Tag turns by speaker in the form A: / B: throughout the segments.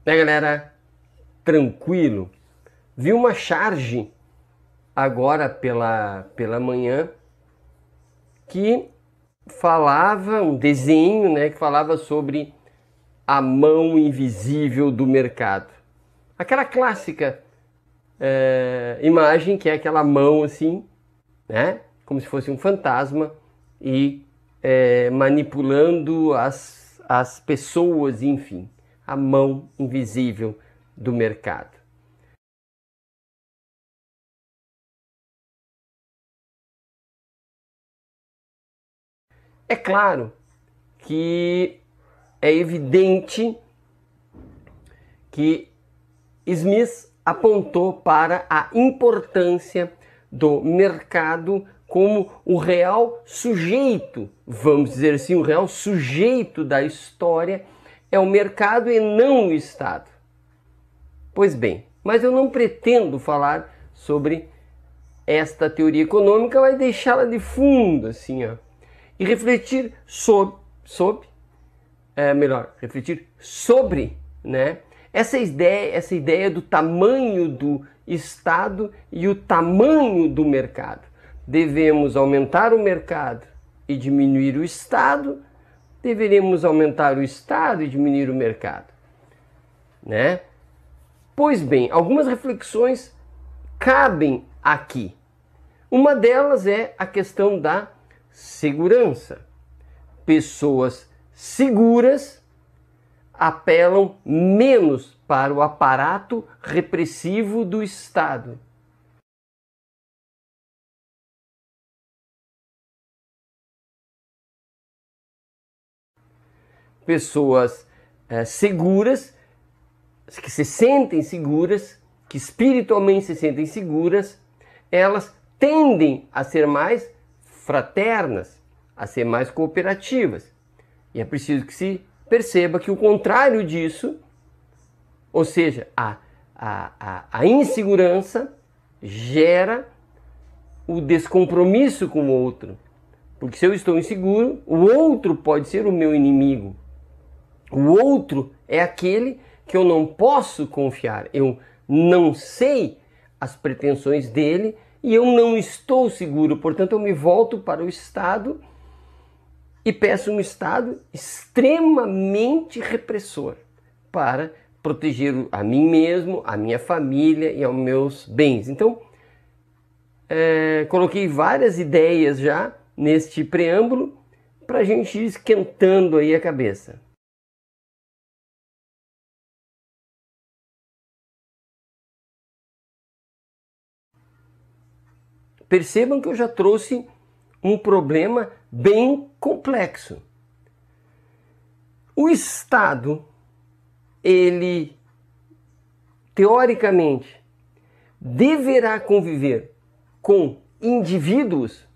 A: Né, galera? Tranquilo? Vi uma charge agora pela manhã que falava, um desenho, né, que falava sobre a mão invisível do mercado. Aquela clássica imagem que é aquela mão assim, né, como se fosse um fantasma e manipulando as pessoas, enfim, a mão invisível do mercado. É claro que é evidente que Smith apontou para a importância do mercado como o real sujeito, vamos dizer assim, o real sujeito da história é o mercado e não o Estado. Pois bem, mas eu não pretendo falar sobre esta teoria econômica, vai deixá-la de fundo, assim, ó, e refletir refletir sobre, né, essa ideia do tamanho do Estado e o tamanho do mercado. Devemos aumentar o mercado e diminuir o Estado, deveremos aumentar o Estado e diminuir o mercado, né? Pois bem, algumas reflexões cabem aqui. Uma delas é a questão da segurança. Pessoas seguras apelam menos para o aparato repressivo do Estado. Pessoas seguras, que se sentem seguras, que espiritualmente se sentem seguras, elas tendem a ser mais fraternas, a ser mais cooperativas. E é preciso que se perceba que o contrário disso, ou seja, a insegurança gera o descompromisso com o outro. Porque se eu estou inseguro, o outro pode ser o meu inimigo. O outro é aquele que eu não posso confiar. Eu não sei as pretensões dele e eu não estou seguro. Portanto, eu me volto para o Estado e peço um Estado extremamente repressor para proteger a mim mesmo, a minha família e aos meus bens. Então, coloquei várias ideias já neste preâmbulo para a gente ir esquentando aí a cabeça. Percebam que eu já trouxe um problema bem complexo. O Estado, ele, teoricamente, deverá conviver com indivíduos,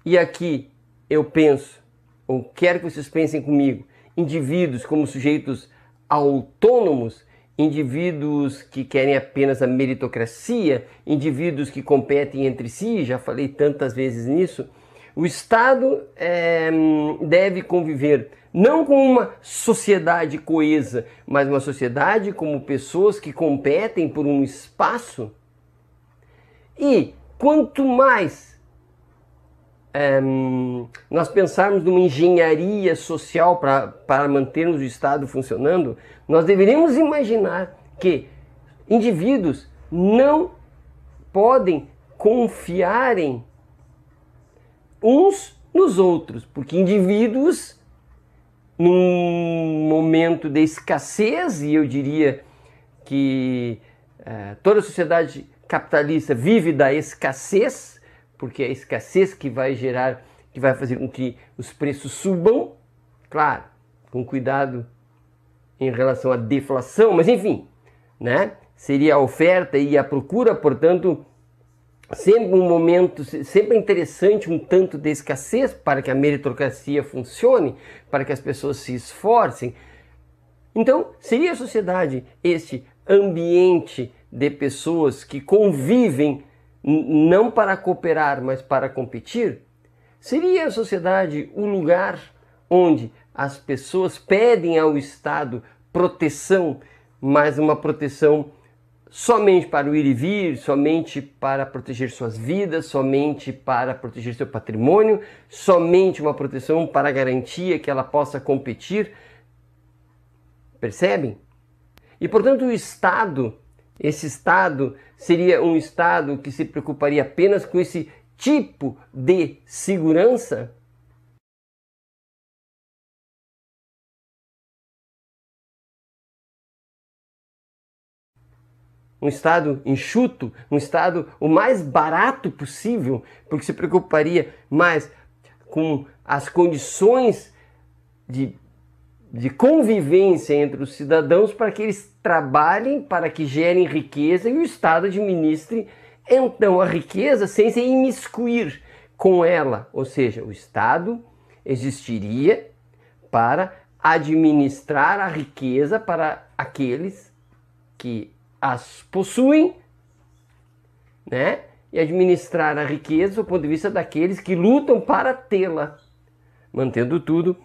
A: e aqui eu penso, ou quero que vocês pensem comigo, indivíduos como sujeitos autônomos, indivíduos que querem apenas a meritocracia, indivíduos que competem entre si, já falei tantas vezes nisso. O Estado deve conviver não com uma sociedade coesa, mas uma sociedade como pessoas que competem por um espaço. E quanto mais nós pensarmos numa engenharia social para mantermos o Estado funcionando, nós deveríamos imaginar que indivíduos não podem confiarem uns nos outros, porque indivíduos, num momento de escassez, e eu diria que toda sociedade capitalista vive da escassez, porque é a escassez que vai gerar, que vai fazer com que os preços subam, claro, com cuidado em relação à deflação, mas enfim, né? Seria a oferta e a procura, portanto, sempre um momento, sempre é interessante um tanto de escassez para que a meritocracia funcione, para que as pessoas se esforcem. Então, seria a sociedade este ambiente de pessoas que convivem não para cooperar, mas para competir? Seria a sociedade o lugar onde as pessoas pedem ao Estado proteção mas uma proteção somente para o ir e vir, somente para proteger suas vidas, somente para proteger seu patrimônio, somente uma proteção para garantia que ela possa competir. Percebem? E, portanto, o Estado, esse Estado seria um Estado que se preocuparia apenas com esse tipo de segurança? Um Estado enxuto, um Estado o mais barato possível, porque se preocuparia mais com as condições de convivência entre os cidadãos para que eles trabalhem, para que gerem riqueza e o Estado administre então a riqueza sem se imiscuir com ela. Ou seja, o Estado existiria para administrar a riqueza para aqueles que as possuem, né? E administrar a riqueza do ponto de vista daqueles que lutam para tê-la, mantendo tudo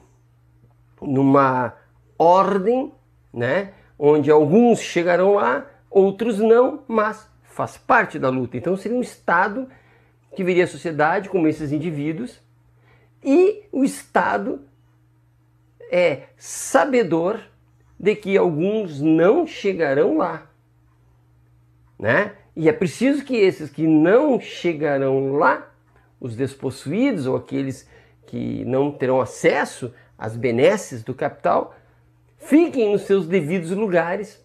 A: numa ordem, né? Onde alguns chegarão lá, outros não, mas faz parte da luta. Então seria um Estado que veria a sociedade como esses indivíduos, e o Estado é sabedor de que alguns não chegarão lá, né? E é preciso que esses que não chegarão lá, os despossuídos ou aqueles que não terão acesso às benesses do capital, fiquem nos seus devidos lugares,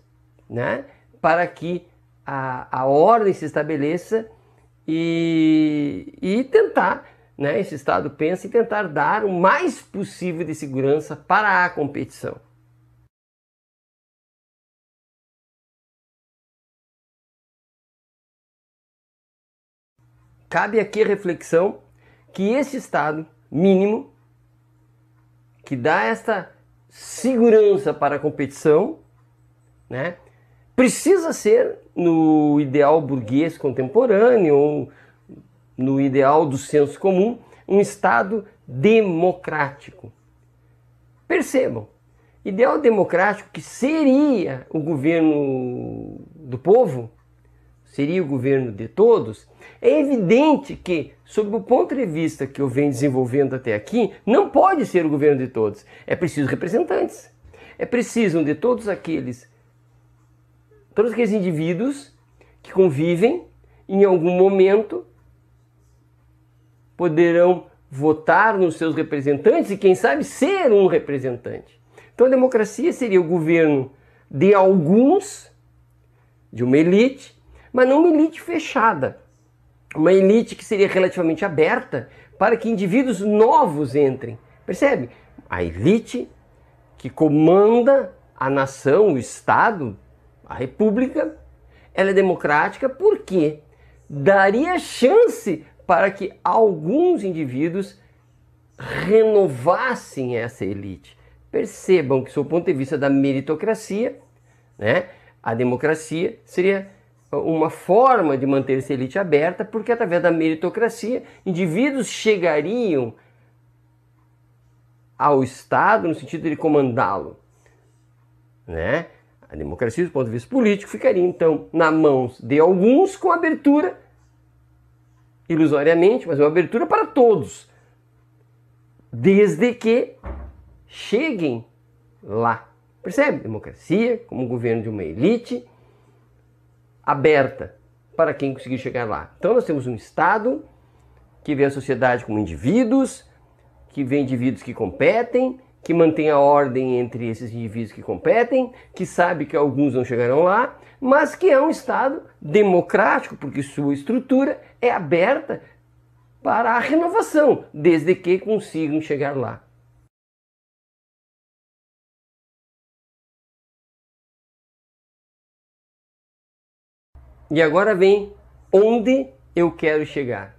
A: né? Para que a ordem se estabeleça e tentar, né? Esse Estado pensa em tentar dar o mais possível de segurança para a competição. Cabe aqui a reflexão que esse Estado mínimo, que dá esta segurança para a competição, né, precisa ser, no ideal burguês contemporâneo, ou no ideal do senso comum, um Estado democrático. Percebam, ideal democrático que seria o governo do povo, seria o governo de todos. É evidente que, sob o ponto de vista que eu venho desenvolvendo até aqui, não pode ser o governo de todos. É preciso representantes. É preciso de todos aqueles indivíduos que convivem, em algum momento poderão votar nos seus representantes e, quem sabe, ser um representante. Então a democracia seria o governo de alguns, de uma elite, mas não uma elite fechada. Uma elite que seria relativamente aberta para que indivíduos novos entrem. Percebe? A elite que comanda a nação, o Estado, a República, ela é democrática porque daria chance para que alguns indivíduos renovassem essa elite. Percebam que, sob o ponto de vista da meritocracia, né, a democracia seria uma forma de manter essa elite aberta, porque através da meritocracia, indivíduos chegariam ao Estado no sentido de comandá-lo, né? A democracia, do ponto de vista político, ficaria então nas mãos de alguns, com abertura, ilusoriamente, mas uma abertura para todos, desde que cheguem lá. Percebe? Democracia como governo de uma elite aberta para quem conseguir chegar lá. Então nós temos um Estado que vê a sociedade como indivíduos, que vê indivíduos que competem, que mantém a ordem entre esses indivíduos que competem, que sabe que alguns não chegarão lá, mas que é um Estado democrático, porque sua estrutura é aberta para a renovação, desde que consigam chegar lá. E agora vem onde eu quero chegar.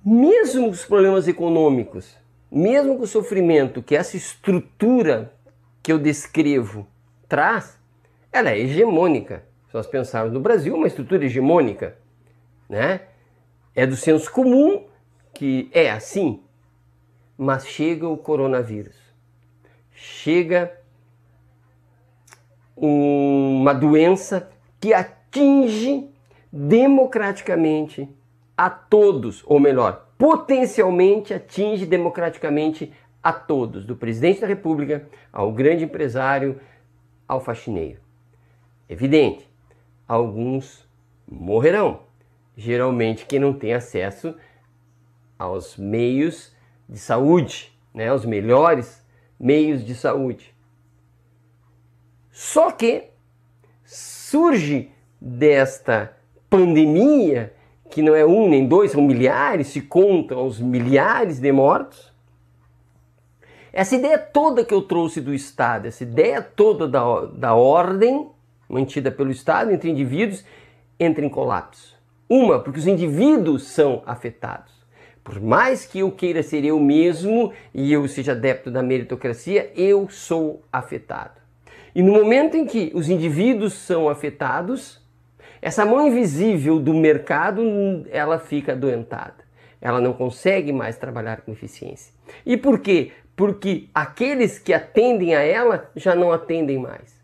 A: Mesmo com os problemas econômicos, mesmo com o sofrimento que essa estrutura que eu descrevo traz, ela é hegemônica. Se nós pensarmos no Brasil, uma estrutura hegemônica, né? É do senso comum que é assim, mas chega o coronavírus. Chega uma doença que atinge democraticamente a todos, ou melhor, potencialmente atinge democraticamente a todos, do presidente da República ao grande empresário, ao faxineiro. Evidente, alguns morrerão, geralmente quem não tem acesso aos meios de saúde, né, os melhores meios de saúde. Só que surge desta pandemia, que não é um nem dois, são milhares, se contam os milhares de mortos. Essa ideia toda que eu trouxe do Estado, essa ideia toda da ordem mantida pelo Estado entre indivíduos, entra em colapso. Uma, porque os indivíduos são afetados. Por mais que eu queira ser eu mesmo e eu seja adepto da meritocracia, eu sou afetado. E no momento em que os indivíduos são afetados, essa mão invisível do mercado, ela fica adoentada. Ela não consegue mais trabalhar com eficiência. E por quê? Porque aqueles que atendem a ela já não atendem mais.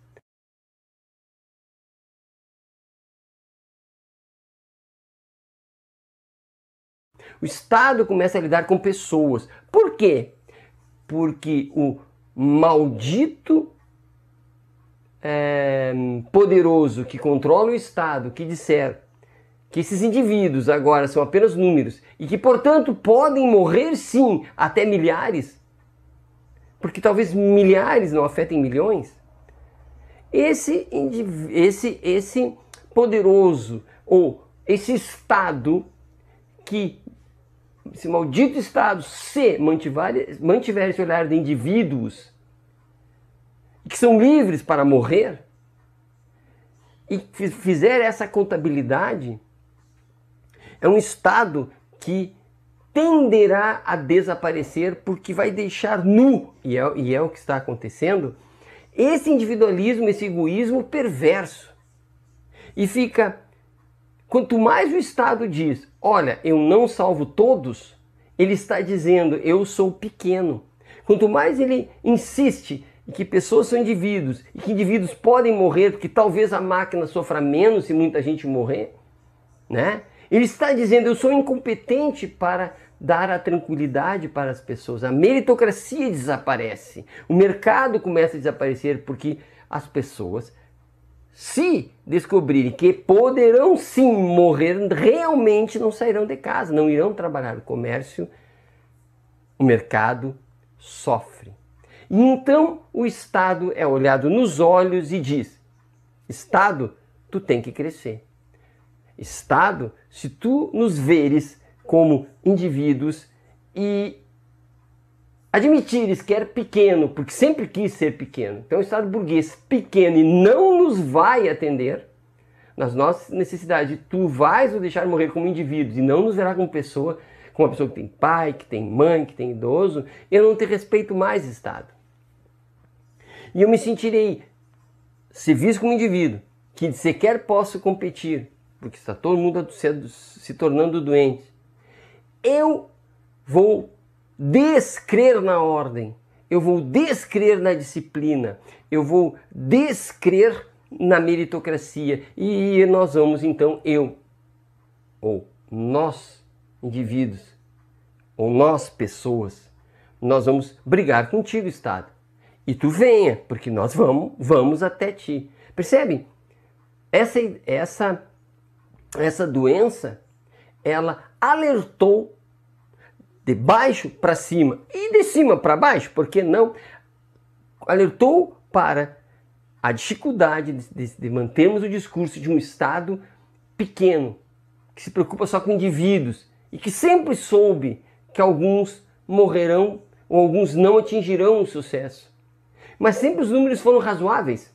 A: O Estado começa a lidar com pessoas. Por quê? Porque o maldito poderoso que controla o Estado, que disser que esses indivíduos agora são apenas números e que, portanto, podem morrer sim até milhares, porque talvez milhares não afetem milhões, esse poderoso ou esse Estado que esse maldito Estado, se mantiver esse olhar de indivíduos que são livres para morrer e fizer essa contabilidade, é um Estado que tenderá a desaparecer porque vai deixar nu, e é o que está acontecendo, esse individualismo, esse egoísmo perverso. E fica... Quanto mais o Estado diz, olha, eu não salvo todos, ele está dizendo, eu sou pequeno. Quanto mais ele insiste em que pessoas são indivíduos e que indivíduos podem morrer, porque talvez a máquina sofra menos se muita gente morrer, né? Ele está dizendo, eu sou incompetente para dar a tranquilidade para as pessoas. A meritocracia desaparece, o mercado começa a desaparecer porque as pessoas, se descobrirem que poderão sim morrer, realmente não sairão de casa, não irão trabalhar. O comércio, o mercado sofre. E então o Estado é olhado nos olhos e diz, Estado, tu tem que crescer. Estado, se tu nos veres como indivíduos e admitires que era pequeno, porque sempre quis ser pequeno, então o Estado burguês pequeno e não nos vai atender nas nossas necessidades, tu vais nos deixar morrer como indivíduos e não nos verá como pessoa, como uma pessoa que tem pai, que tem mãe, que tem idoso, eu não te respeito mais, Estado. E eu me sentirei, se visto como indivíduo, que sequer posso competir, porque está todo mundo se tornando doente, eu vou descrer na ordem, eu vou descrer na disciplina, eu vou descrer na meritocracia e nós vamos então, ou nós indivíduos, ou nós pessoas, nós vamos brigar contigo, Estado. E tu venha, porque nós vamos até ti. Percebe? Essa doença, ela alertou de baixo para cima e de cima para baixo, por que não? Alertou para a dificuldade de mantermos o discurso de um Estado pequeno, que se preocupa só com indivíduos e que sempre soube que alguns morrerão ou alguns não atingirão o sucesso. Mas sempre os números foram razoáveis,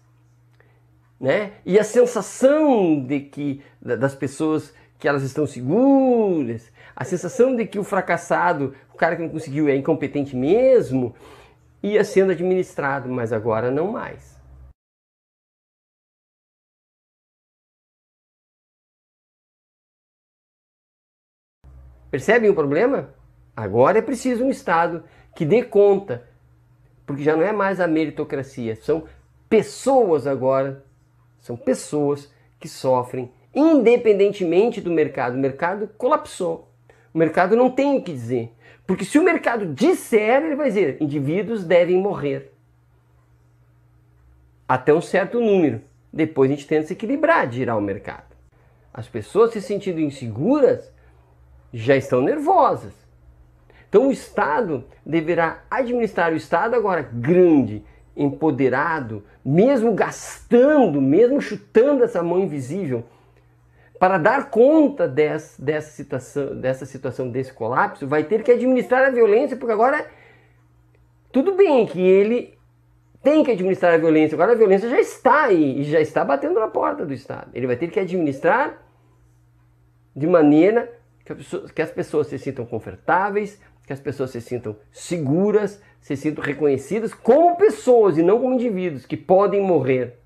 A: né? E a sensação de que das pessoas que elas estão seguras, a sensação de que o fracassado, o cara que não conseguiu é incompetente mesmo, ia sendo administrado, mas agora não mais. Percebem o problema? Agora é preciso um Estado que dê conta, porque já não é mais a meritocracia, são pessoas agora, são pessoas que sofrem independentemente do mercado. O mercado colapsou. O mercado não tem o que dizer. Porque se o mercado disser, ele vai dizer, indivíduos devem morrer. Até um certo número. Depois a gente tenta se equilibrar, girar o mercado. As pessoas se sentindo inseguras já estão nervosas. Então o Estado deverá administrar, o Estado agora grande, empoderado, mesmo gastando, mesmo chutando essa mão invisível, para dar conta dessa situação, desse colapso, vai ter que administrar a violência, porque agora tudo bem que ele tem que administrar a violência, agora a violência já está aí, e já está batendo na porta do Estado. Ele vai ter que administrar de maneira que as pessoas se sintam confortáveis, que as pessoas se sintam seguras, se sintam reconhecidas como pessoas e não como indivíduos que podem morrer,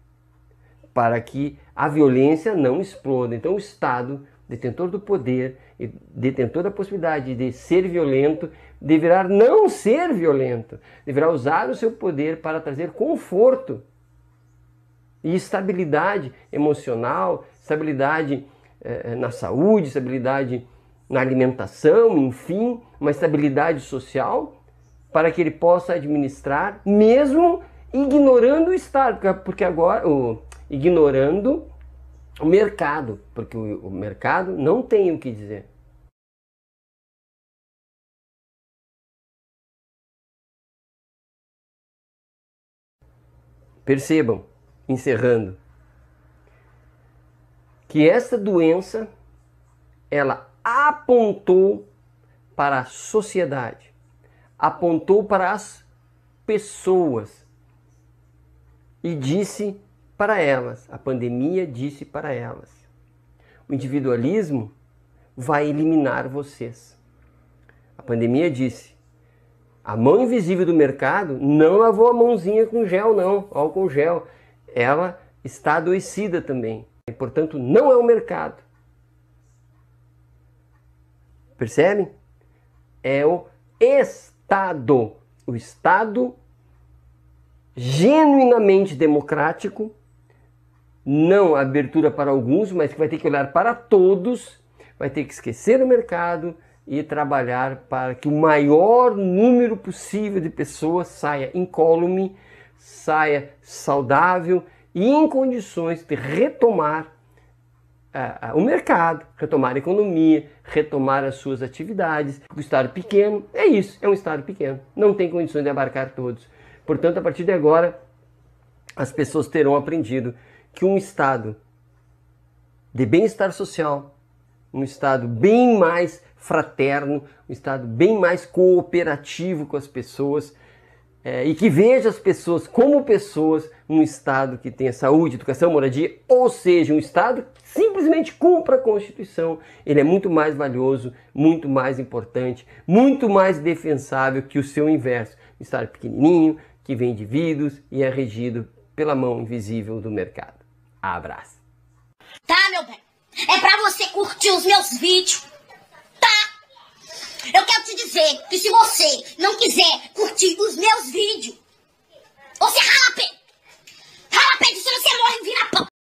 A: para que a violência não exploda. Então o Estado, detentor do poder e detentor da possibilidade de ser violento, deverá não ser violento, deverá usar o seu poder para trazer conforto e estabilidade emocional, estabilidade na saúde, estabilidade na alimentação, enfim, uma estabilidade social, para que ele possa administrar, mesmo ignorando o Estado, porque agora, ignorando o mercado, porque o mercado não tem o que dizer. Percebam, encerrando, que essa doença, ela apontou para a sociedade, apontou para as pessoas e disse para elas, a pandemia disse para elas, o individualismo vai eliminar vocês. A pandemia disse, a mão invisível do mercado não lavou a mãozinha com gel não, álcool gel, ela está adoecida também, e portanto não é o mercado. Percebem? É o Estado. O Estado genuinamente democrático, não abertura para alguns, mas que vai ter que olhar para todos, vai ter que esquecer o mercado e trabalhar para que o maior número possível de pessoas saia incólume, saia saudável e em condições de retomar o mercado, retomar a economia, retomar as suas atividades. O Estado pequeno é isso, é um Estado pequeno, não tem condições de abarcar todos. Portanto, a partir de agora, as pessoas terão aprendido que um Estado de bem-estar social, um Estado bem mais fraterno, um Estado bem mais cooperativo com as pessoas, e que veja as pessoas como pessoas, um Estado que tenha saúde, educação, moradia, ou seja, um Estado que simplesmente cumpra a Constituição. Ele é muito mais valioso, muito mais importante, muito mais defensável que o seu inverso. Um Estado pequenininho, que vem de indivíduos e é regido pela mão invisível do mercado. Abraço.
B: Tá, meu bem? É pra você curtir os meus vídeos. Eu quero te dizer que se você não quiser curtir os meus vídeos, você rala a pena.